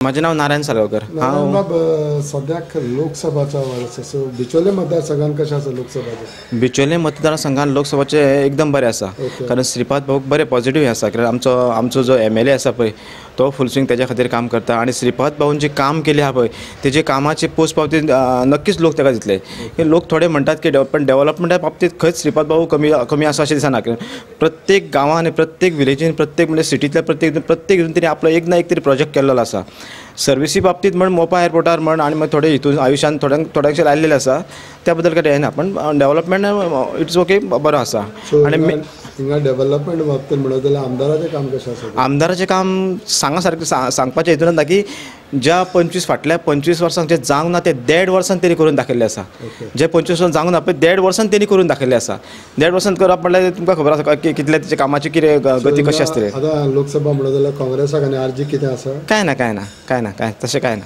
माझे नाव नारायण साळगावकर. बाब सद्याक लोकसभाचा वर्स असो बिचोले मतदारसंघात कशें आसा लोकसभाचे? बिचोले मतदारसंघात लोकसभाचे एकदम बरें आसा. कारण श्रीपाद भाऊ बरे पॉझिटिव्ह आसा. कारण आमचो जो MLA आसा पळय तो फुल स्विंग त्याच्या खातीर काम करता आनी श्रीपाद भाऊन जे काम केले आहा पळय तेजे कामाची पोचपावती नक्कीच लोक ताका दितले. लोक थोडे म्हणटात की पण डेव्हलपमेंटा बाबतीत खंयच श्रीपाद भाऊ कमी आसा अशें दिसना. प्रत्येक गांवांत आनी प्रत्येक विलेजीन प्रत्येक म्हणजे सिटींतल्या प्रत्येक हितून तेणी आपलो एक ना एक तरी प्रोजेक्ट केल्लो आसा. सर्विसी बाबतीत म्हण मोपा एअरपोर्टार म्हण आनी मागीर थोडे हितून आयुश्यान थोड्यांचे लायलेले आसा त्या बद्दल काय येना. पण डेव्हलपमेंट इट्स ओके बरो आसा. आणि हिंगा डेव्हलपमेंट बाबतीत म्हणत जाल्यार आमदाराचें काम कशें आसा? आमदाराचें काम सांगपाचें हितून ना की ज्या फाटल्या 25 वर्सांक जे जावंक ना ते 1.5 वर्सान तेणी करून दाखयल्लें आसा. जे 25 वर्सां जावंक ना पळय 1.5 वर्सान तेणी करून दाखयल्लें आसा. 1.5 वर्सान करप म्हणल्यार तुमकां खबर आसा की कितल्या तेच्या कामाची कितें गती कशी आसतली. आतां लोकसभा म्हणत जाल्यार काँग्रेसाक आनी RG कितें आसा? काय तशें काय ना.